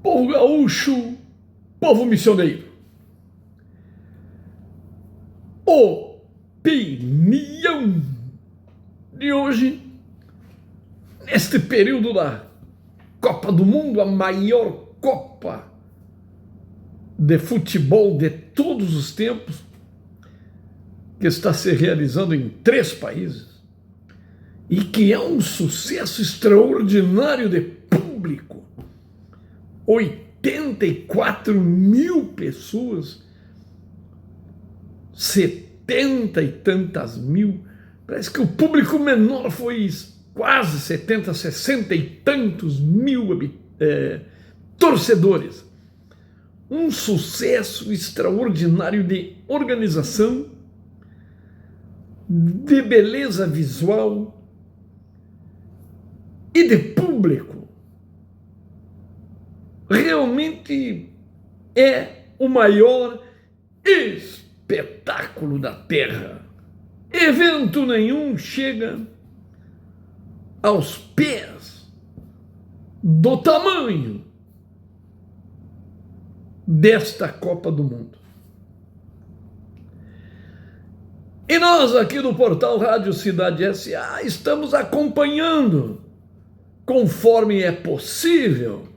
Povo gaúcho, povo missioneiro. Opinião de hoje, neste período da Copa do Mundo, a maior Copa de futebol de todos os tempos, que está se realizando em 3 países e que é um sucesso extraordinário de público. 84 mil pessoas, 70 e tantas mil, parece que o público menor foi quase 70, 60 e tantos mil torcedores. Um sucesso extraordinário de organização, de beleza visual e de público. Realmente é o maior espetáculo da Terra. Evento nenhum chega aos pés do tamanho desta Copa do Mundo. E nós aqui do portal Rádio Cidade S.A. estamos acompanhando, conforme é possível,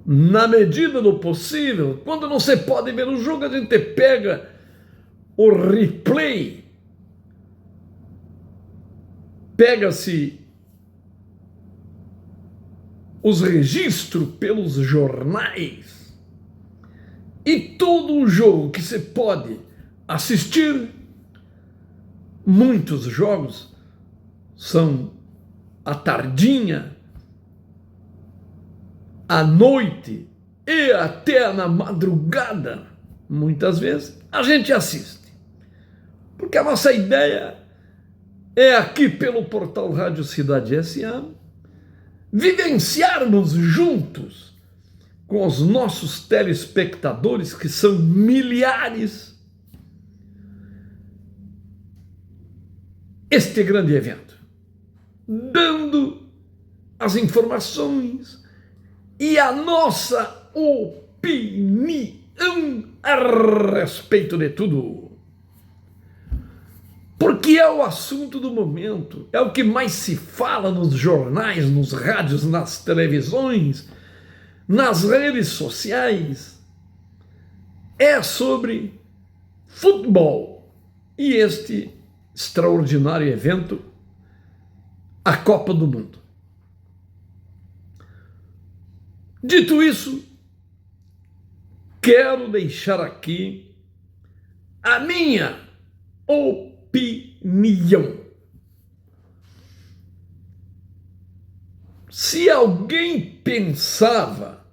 na medida do possível. Quando não se pode ver o jogo, a gente pega o replay, pega-se os registros pelos jornais e todo o jogo que se pode assistir. Muitos jogos são à tardinha, à noite e até na madrugada. Muitas vezes a gente assiste, porque a nossa ideia é aqui pelo portal Rádio Cidade S.A. vivenciarmos juntos com os nossos telespectadores, que são milhares, este grande evento, dando as informações e a nossa opinião a respeito de tudo. Porque é o assunto do momento, é o que mais se fala nos jornais, nos rádios, nas televisões, nas redes sociais. É sobre futebol e este extraordinário evento, a Copa do Mundo. Dito isso, quero deixar aqui a minha opinião. Se alguém pensava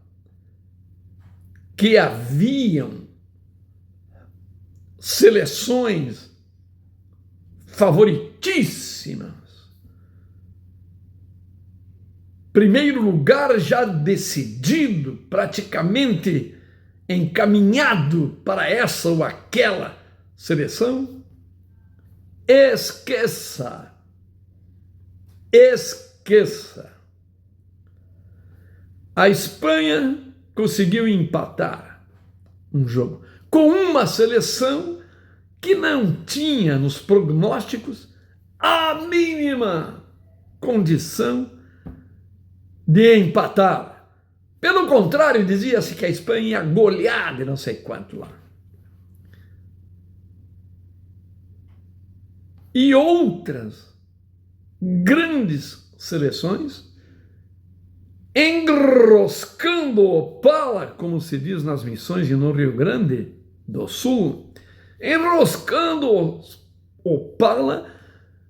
que haviam seleções favoritíssimas, primeiro lugar já decidido, praticamente encaminhado para essa ou aquela seleção, esqueça. A Espanha conseguiu empatar um jogo com uma seleção que não tinha nos prognósticos a mínima condição de empatar. Pelo contrário, dizia-se que a Espanha ia golear de não sei quanto lá. E outras grandes seleções enroscando o pala, como se diz nas missões no Rio Grande do Sul, enroscando o pala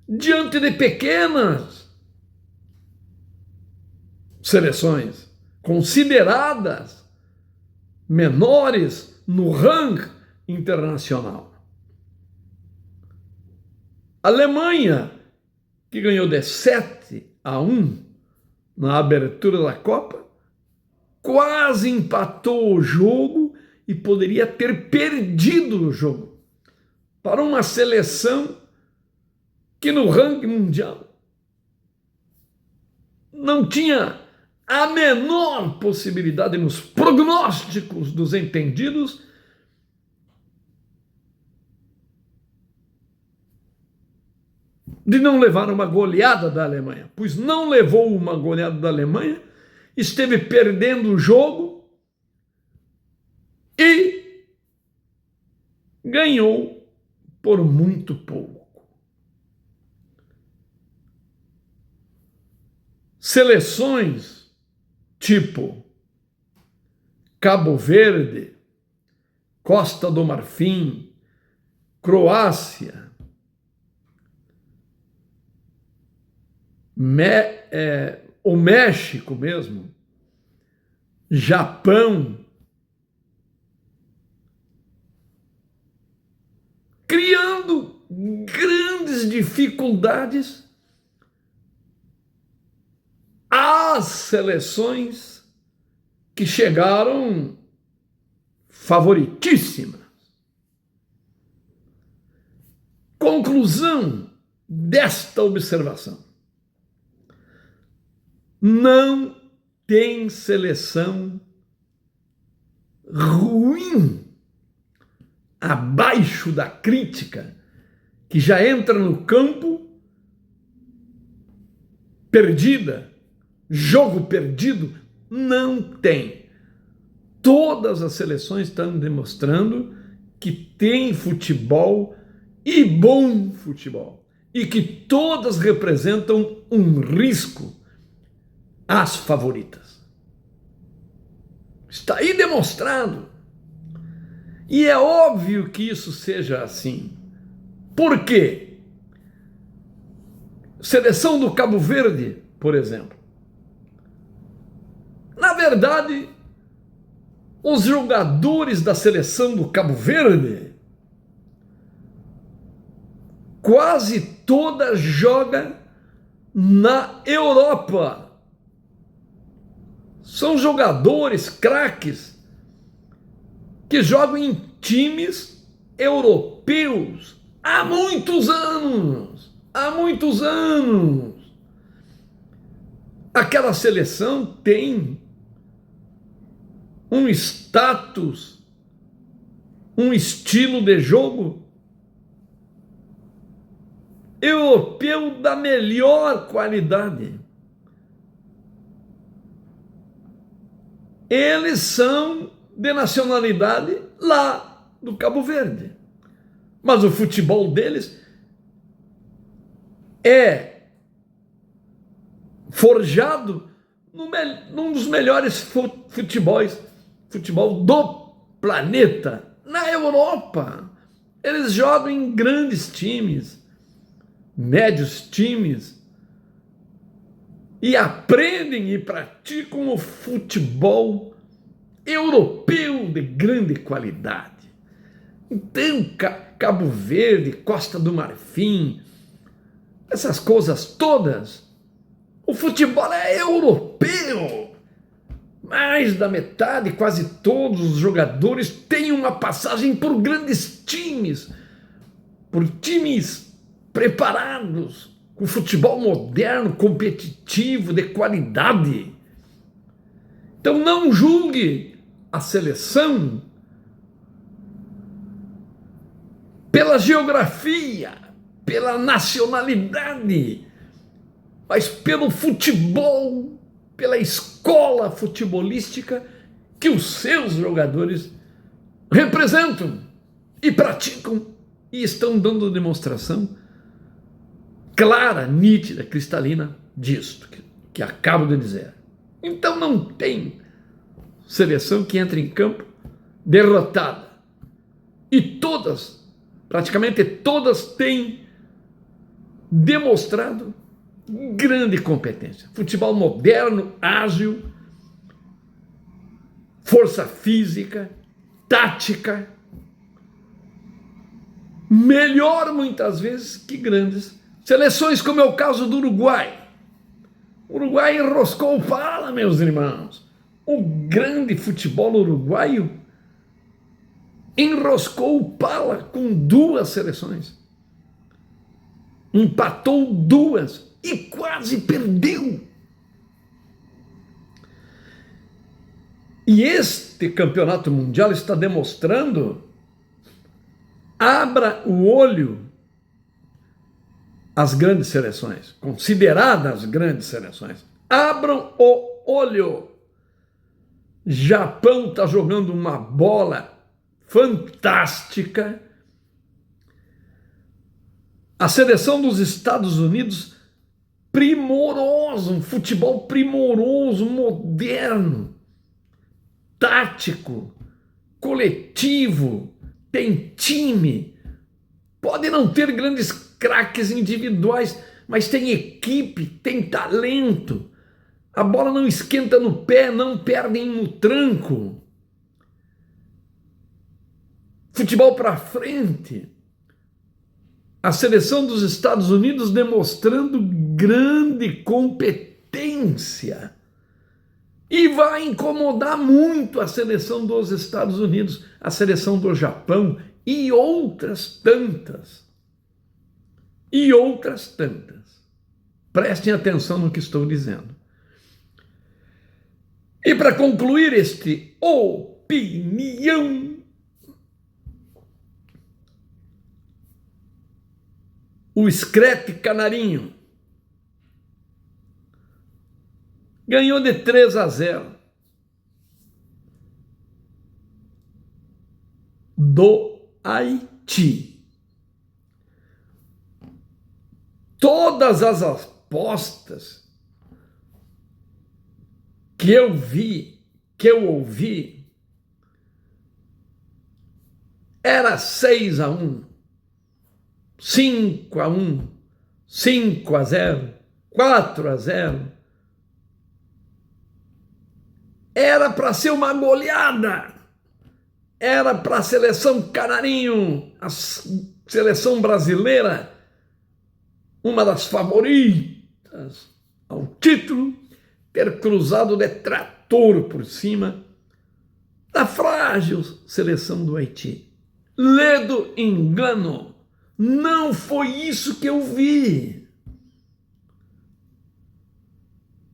diante de pequenas seleções consideradas menores no ranking internacional. A Alemanha, que ganhou de 7-1 na abertura da Copa, quase empatou o jogo e poderia ter perdido o jogo para uma seleção que no ranking mundial não tinha a menor possibilidade nos prognósticos dos entendidos de não levar uma goleada da Alemanha, pois não levou uma goleada da Alemanha, esteve perdendo o jogo e ganhou por muito pouco. Seleções tipo Cabo Verde, Costa do Marfim, Croácia, o México mesmo, Japão, criando grandes dificuldades às seleções que chegaram favoritíssimas. Conclusão desta observação: não tem seleção ruim, abaixo da crítica, que já entra no campo perdida, jogo perdido. Não tem. Todas as seleções estão demonstrando que tem futebol e bom futebol, e que todas representam um risco às favoritas. Está aí demonstrado. E é óbvio que isso seja assim. Por quê? Seleção do Cabo Verde, por exemplo. Na verdade, os jogadores da seleção do Cabo Verde quase toda joga na Europa. São jogadores craques que jogam em times europeus há muitos anos. Há muitos anos. Aquela seleção tem um status, um estilo de jogo europeu da melhor qualidade. Eles são de nacionalidade lá do Cabo Verde, mas o futebol deles é forjado num dos melhores futebol do planeta, na Europa. Eles jogam em grandes times, médios times, e aprendem e praticam o futebol europeu de grande qualidade. Então, Cabo Verde, Costa do Marfim, essas coisas todas, o futebol é europeu. Mais da metade, quase todos os jogadores têm uma passagem por grandes times, por times preparados, com futebol moderno, competitivo, de qualidade. Então não julgue a seleção pela geografia, pela nacionalidade, mas pelo futebol, pela escola futebolística que os seus jogadores representam e praticam e estão dando demonstração clara, nítida, cristalina disto que acabo de dizer. Então não tem seleção que entre em campo derrotada. E todas, praticamente todas, têm demonstrado grande competência. Futebol moderno, ágil, força física, tática, melhor muitas vezes que grandes seleções, como é o caso do Uruguai. O Uruguai enroscou o pala, meus irmãos. O grande futebol uruguaio enroscou o pala com duas seleções. Empatou duas e quase perdeu. E este campeonato mundial está demonstrando, abra o olho às grandes seleções, consideradas grandes seleções. Abram o olho. Japão está jogando uma bola fantástica. A seleção dos Estados Unidos, primoroso, um futebol primoroso, moderno, tático, coletivo, tem time. Pode não ter grandes craques individuais, mas tem equipe, tem talento. A bola não esquenta no pé, não perdem no tranco. Futebol para frente. A seleção dos Estados Unidos demonstrando grande competência. E vai incomodar muito a seleção dos Estados Unidos, a seleção do Japão e outras tantas. E outras tantas. Prestem atenção no que estou dizendo. E para concluir este opinião, o Screte Canarinho ganhou de 3-0 do Haiti. Todas as apostas que eu vi, que eu ouvi, era 6-1, 5-1, 5-0, 4-0. Era para ser uma goleada. Era para a seleção Canarinho, a seleção brasileira, uma das favoritas ao título, ter cruzado de trator por cima da frágil seleção do Haiti. Ledo engano. Não foi isso que eu vi.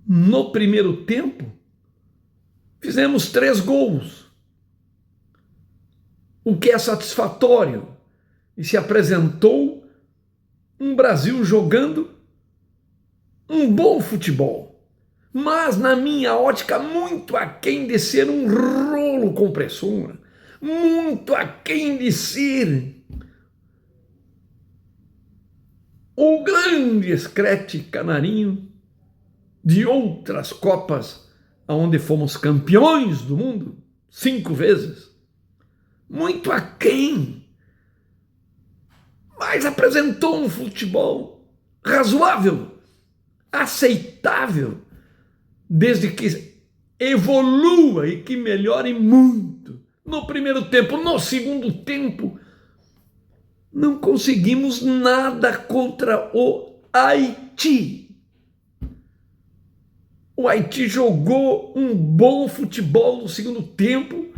No primeiro tempo, fizemos 3 gols, o que é satisfatório, e se apresentou um Brasil jogando um bom futebol, mas na minha ótica muito aquém de ser um rolo compressor, muito aquém de ser o grande Screte Canarinho de outras Copas, onde fomos campeões do mundo 5 vezes. Muito aquém. Mas apresentou um futebol razoável, aceitável, desde que evolua e que melhore muito. No primeiro tempo, no segundo tempo, não conseguimos nada contra o Haiti. O Haiti jogou um bom futebol no segundo tempo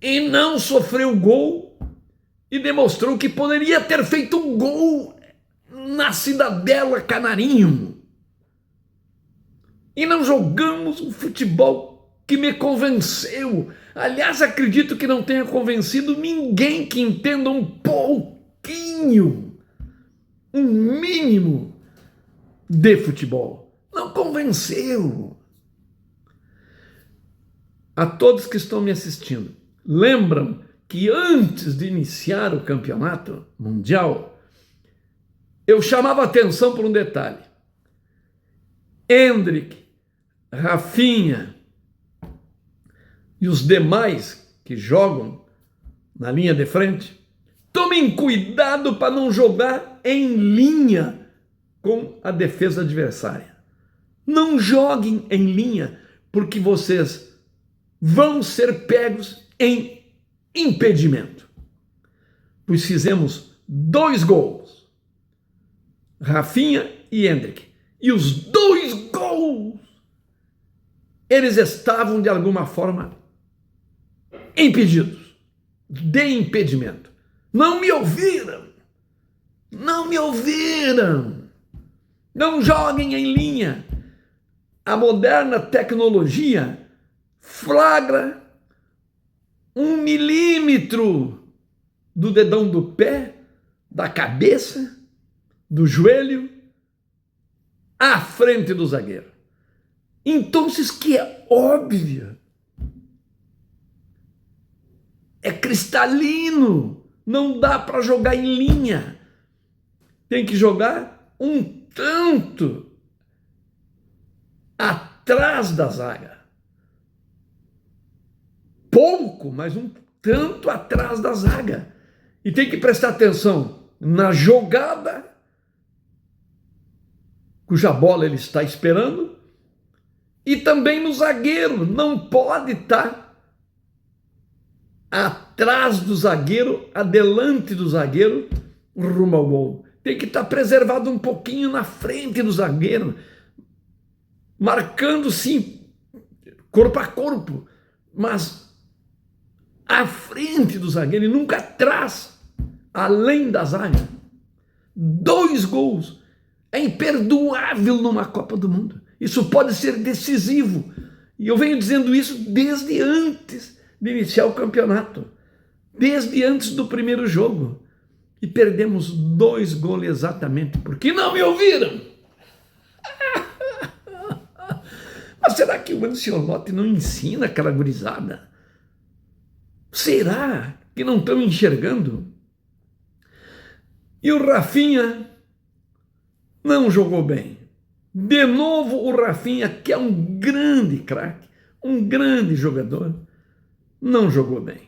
e não sofreu gol e demonstrou que poderia ter feito um gol na Cidadela Canarinho. E não jogamos um futebol que me convenceu. Aliás, acredito que não tenha convencido ninguém que entenda um pouquinho, um mínimo de futebol. Não convenceu. A todos que estão me assistindo, lembram que antes de iniciar o campeonato mundial, eu chamava atenção por um detalhe. Endrick, Rafinha e os demais que jogam na linha de frente, tomem cuidado para não jogar em linha com a defesa adversária. Não joguem em linha, porque vocês vão ser pegos em impedimento. Pois fizemos 2 gols, Rafinha e Endrick, e os 2 gols, eles estavam de alguma forma impedidos, de impedimento. Não me ouviram, não me ouviram. Não joguem em linha. A moderna tecnologia flagra 1 milímetro do dedão do pé, da cabeça, do joelho, à frente do zagueiro. Então, que é óbvio, é cristalino, não dá para jogar em linha, tem que jogar um tanto atrás da zaga. Pouco, mas um tanto atrás da zaga. E tem que prestar atenção na jogada cuja bola ele está esperando e também no zagueiro. Não pode estar atrás do zagueiro, adelante do zagueiro, rumo ao gol. Tem que estar preservado um pouquinho na frente do zagueiro, marcando sim, corpo a corpo, mas à frente do zagueiro e nunca atrás, além da zaga. 2 gols é imperdoável numa Copa do Mundo. Isso pode ser decisivo. E eu venho dizendo isso desde antes de iniciar o campeonato, desde antes do primeiro jogo. E perdemos 2 gols exatamente porque não me ouviram. Mas será que o Ancelotti não ensina aquela gurizada? Será que não estão enxergando? E o Rafinha não jogou bem. De novo o Rafinha, que é um grande craque, um grande jogador, não jogou bem.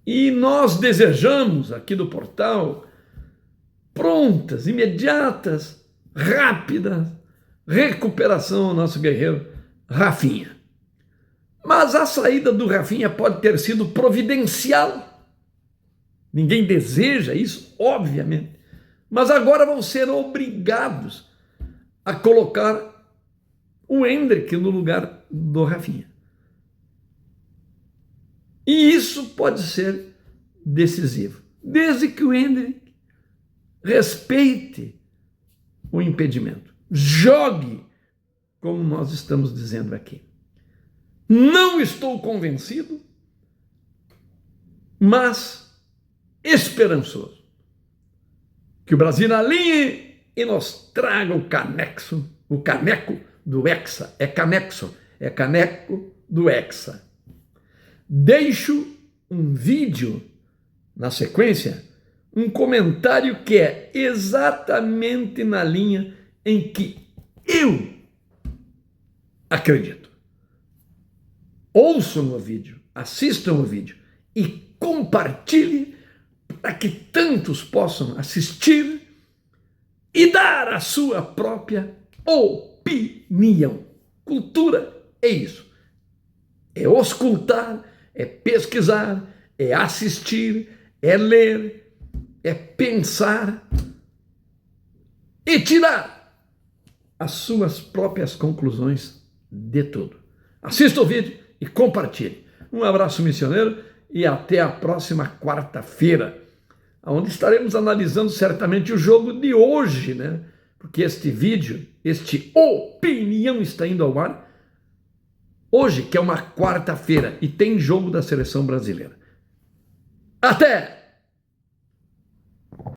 E nós desejamos aqui do portal prontas, imediatas, rápidas, recuperação ao nosso guerreiro Rafinha. Mas a saída do Rafinha pode ter sido providencial. Ninguém deseja isso, obviamente. Mas agora vão ser obrigados a colocar o Endrick no lugar do Rafinha. E isso pode ser decisivo, desde que o Endrick respeite o impedimento. Jogue, como nós estamos dizendo aqui. Não estou convencido, mas esperançoso que o Brasil alinhe e nos traga o caneco do Hexa. É caneco do Hexa. Deixo um vídeo na sequência, um comentário que é exatamente na linha em que eu acredito. Ouçam o vídeo, assistam o vídeo e compartilhem para que tantos possam assistir e dar a sua própria opinião. Cultura é isso. É auscultar, é pesquisar, é assistir, é ler, é pensar e tirar as suas próprias conclusões de tudo. Assista o vídeo e compartilhe. Um abraço missioneiro e até a próxima quarta-feira, onde estaremos analisando certamente o jogo de hoje, né? Porque este vídeo, este Opinião está indo ao ar hoje, que é uma quarta-feira, e tem jogo da seleção brasileira. Até!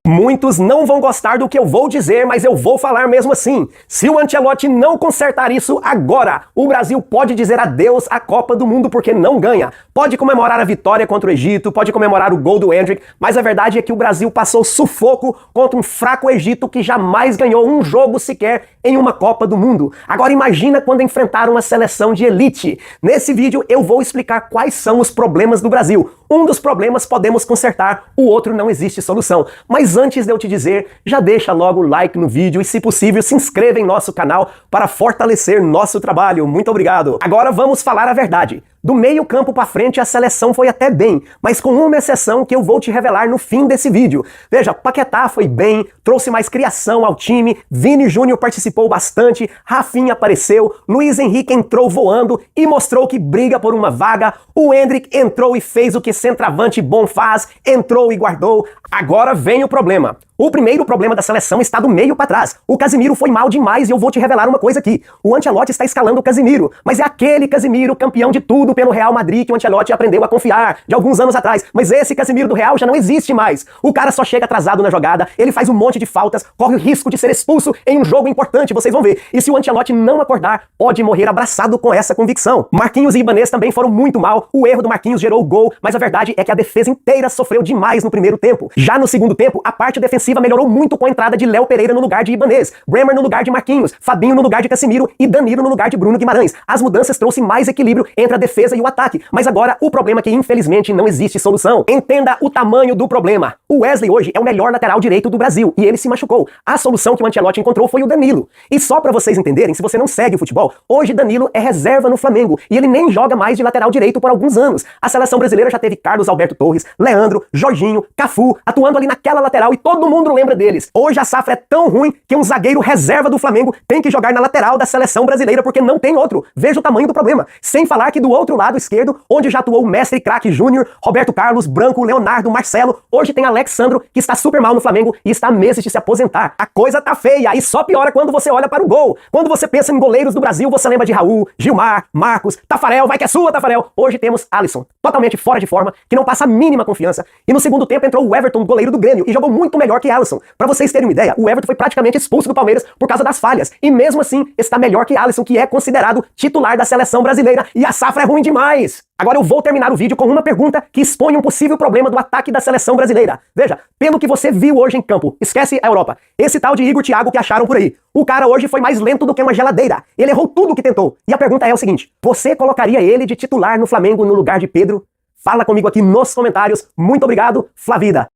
Muitos não vão gostar do que eu vou dizer, mas eu vou falar mesmo assim. Se o Ancelotti não consertar isso agora, o Brasil pode dizer adeus à Copa do Mundo porque não ganha. Pode comemorar a vitória contra o Egito, pode comemorar o gol do Endrick, mas a verdade é que o Brasil passou sufoco contra um fraco Egito que jamais ganhou um jogo sequer em uma Copa do Mundo. Agora imagina quando enfrentar uma seleção de elite. Nesse vídeo eu vou explicar quais são os problemas do Brasil. Um dos problemas podemos consertar, o outro não existe solução. Mas antes de eu te dizer, já deixa logo o like no vídeo e, se possível, se inscreva em nosso canal para fortalecer nosso trabalho. Muito obrigado. Agora vamos falar a verdade. Do meio campo pra frente a seleção foi até bem, mas com uma exceção que eu vou te revelar no fim desse vídeo. Veja, Paquetá foi bem, trouxe mais criação ao time, Vini Júnior participou bastante, Rafinha apareceu, Luiz Henrique entrou voando e mostrou que briga por uma vaga, o Endrick entrou e fez o que centroavante bom faz, entrou e guardou. Agora vem o problema. O primeiro problema da seleção está do meio para trás. O Casemiro foi mal demais e eu vou te revelar uma coisa aqui. O Ancelotti está escalando o Casemiro, mas é aquele Casemiro campeão de tudo pelo Real Madrid que o Ancelotti aprendeu a confiar de alguns anos atrás. Mas esse Casemiro do Real já não existe mais. O cara só chega atrasado na jogada, ele faz um monte de faltas, corre o risco de ser expulso em um jogo importante, vocês vão ver. E se o Ancelotti não acordar, pode morrer abraçado com essa convicção. Marquinhos e Ibanez também foram muito mal. O erro do Marquinhos gerou o gol, mas a verdade é que a defesa inteira sofreu demais no primeiro tempo. Já no segundo tempo, a parte defensiva melhorou muito com a entrada de Léo Pereira no lugar de Ibanez, Bremer no lugar de Marquinhos, Fabinho no lugar de Casemiro e Danilo no lugar de Bruno Guimarães. As mudanças trouxeram mais equilíbrio entre a defesa e o ataque, mas agora o problema é que infelizmente não existe solução. Entenda o tamanho do problema. O Wesley hoje é o melhor lateral direito do Brasil e ele se machucou. A solução que o Ancelotti encontrou foi o Danilo. E só pra vocês entenderem, se você não segue o futebol, hoje Danilo é reserva no Flamengo e ele nem joga mais de lateral direito por alguns anos. A seleção brasileira já teve Carlos Alberto Torres, Leandro, Jorginho, Cafu, atuando ali naquela lateral e todo mundo lembra deles. Hoje a safra é tão ruim que um zagueiro reserva do Flamengo tem que jogar na lateral da seleção brasileira porque não tem outro. Veja o tamanho do problema. Sem falar que do outro lado esquerdo, onde já atuou o mestre craque Júnior, Roberto Carlos, Branco, Leonardo, Marcelo, hoje tem Alexandro, que está super mal no Flamengo e está há meses de se aposentar. A coisa tá feia e só piora quando você olha para o gol. Quando você pensa em goleiros do Brasil, você lembra de Raul, Gilmar, Marcos, Tafarel, vai que é sua, Tafarel. Hoje temos Alisson, totalmente fora de forma, que não passa a mínima confiança. E no segundo tempo entrou o Everton, goleiro do Grêmio, e jogou muito melhor que Alisson. Pra vocês terem uma ideia, o Everton foi praticamente expulso do Palmeiras por causa das falhas. E mesmo assim, está melhor que Alisson, que é considerado titular da seleção brasileira. E a safra é ruim demais. Agora eu vou terminar o vídeo com uma pergunta que expõe um possível problema do ataque da seleção brasileira. Veja, pelo que você viu hoje em campo, esquece a Europa, esse tal de Igor Thiago que acharam por aí, o cara hoje foi mais lento do que uma geladeira. Ele errou tudo o que tentou. E a pergunta é o seguinte, você colocaria ele de titular no Flamengo no lugar de Pedro? Fala comigo aqui nos comentários. Muito obrigado, Flavida.